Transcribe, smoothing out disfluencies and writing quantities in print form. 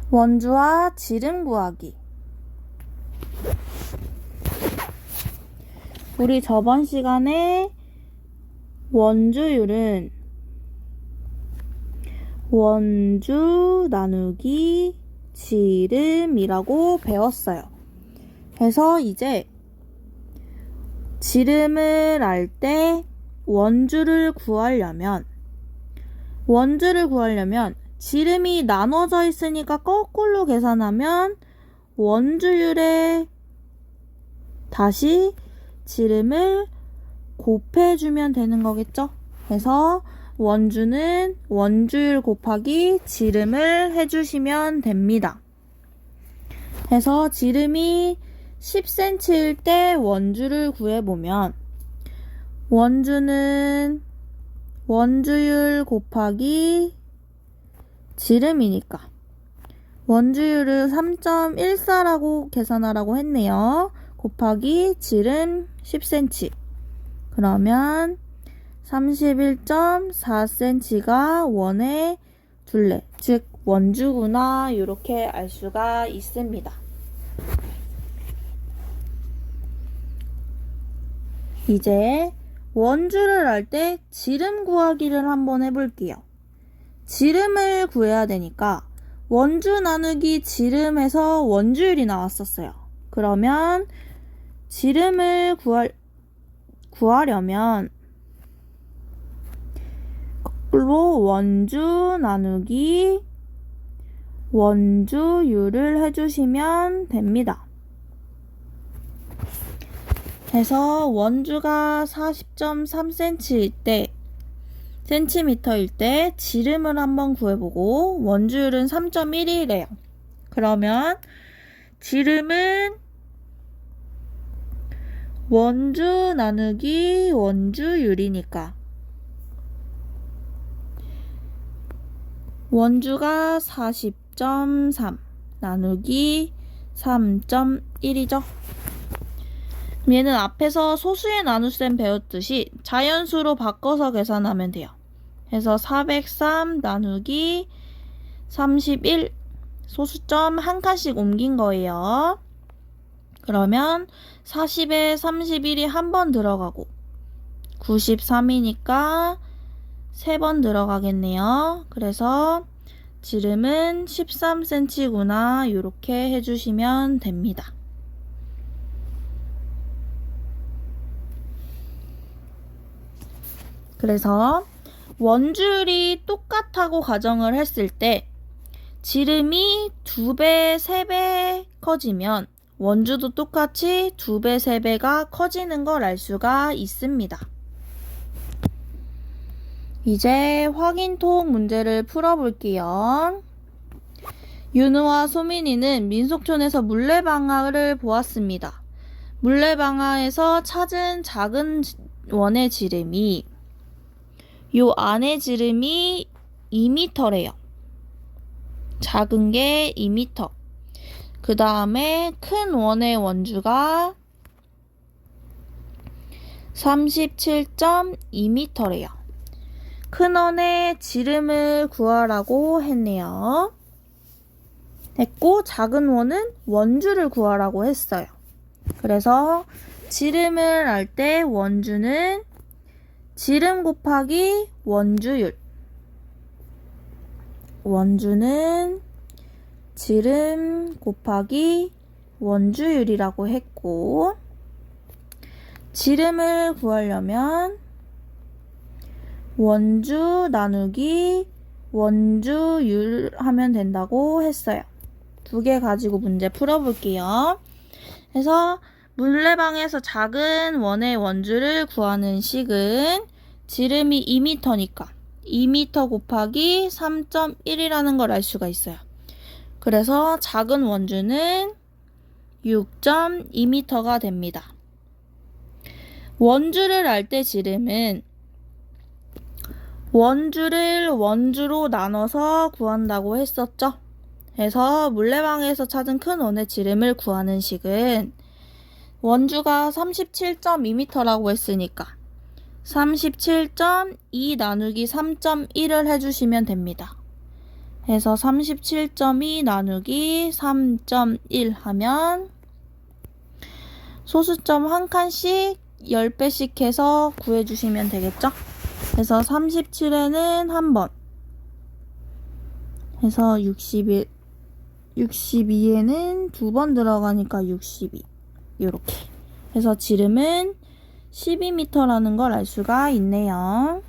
원주와 지름 구하기. 우리 저번 시간에 원주율은 원주 나누기 지름이라고 배웠어요. 그래서 이제 지름을 알 때 원주를 구하려면 지름이 나눠져 있으니까 거꾸로 계산하면 원주율에 다시 지름을 곱해주면 되는 거겠죠? 그래서 원주는 원주율 곱하기 지름을 해주시면 됩니다. 그래서 지름이 10cm일 때 원주를 구해보면 원주는 원주율 곱하기 지름이니까 원주율을 3.14라고 계산하라고 했네요. 곱하기 지름 10cm. 그러면 31.4cm가 원의 둘레, 즉 원주구나, 이렇게 알 수가 있습니다. 이제 원주를 알 때 지름 구하기를 한번 해볼게요. 지름을 구해야 되니까 원주 나누기 지름에서 원주율이 나왔었어요. 그러면 지름을 구하려면 거꾸로 원주 나누기 원주율을 해주시면 됩니다. 그래서 원주가 40.3cm일 때 센티미터일 때 지름을 한번 구해보고 원주율은 3.1이래요. 그러면 지름은 원주 나누기 원주율이니까 원주가 40.3 나누기 3.1이죠. 얘는 앞에서 소수의 나눗셈 배웠듯이 자연수로 바꿔서 계산하면 돼요. 그래서 403 나누기 31 소수점 한 칸씩 옮긴 거예요. 그러면 40에 31이 한 번 들어가고 93이니까 3번 들어가겠네요. 그래서 지름은 13cm구나, 이렇게 해주시면 됩니다. 그래서 원주율이 똑같다고 가정을 했을 때 지름이 2배, 3배 커지면 원주도 똑같이 2배, 3배가 커지는 걸 알 수가 있습니다. 이제 확인톡 문제를 풀어볼게요. 윤우와 소민이는 민속촌에서 물레방아를 보았습니다. 물레방아에서 찾은 작은 원의 지름이 요 안의 지름이 2m래요. 작은 게 2m. 그 다음에 큰 원의 원주가 37.2m래요. 큰 원의 지름을 구하라고 했네요. 했고 작은 원은 원주를 구하라고 했어요. 그래서 지름을 알 때 원주는 지름 곱하기 원주율. 원주는 지름 곱하기 원주율이라고 했고, 지름을 구하려면 원주 나누기 원주율 하면 된다고 했어요. 2개 가지고 문제 풀어볼게요. 그래서 물레방에서 작은 원의 원주를 구하는 식은 지름이 2m니까 2m 곱하기 3.1이라는 걸 알 수가 있어요. 그래서 작은 원주는 6.2m가 됩니다. 원주를 알 때 지름은 원주를 원주로 나눠서 구한다고 했었죠. 그래서 물레방에서 찾은 큰 원의 지름을 구하는 식은 원주가 37.2m라고 했으니까 37.2 나누기 3.1을 해주시면 됩니다. 해서 37.2 나누기 3.1 하면 소수점 한 칸씩 10배씩 해서 구해주시면 되겠죠? 그래서 37에는 한 번 해서 61, 62에는 두 번 들어가니까 62 이렇게 해서 지름은 12m라는 걸 알 수가 있네요.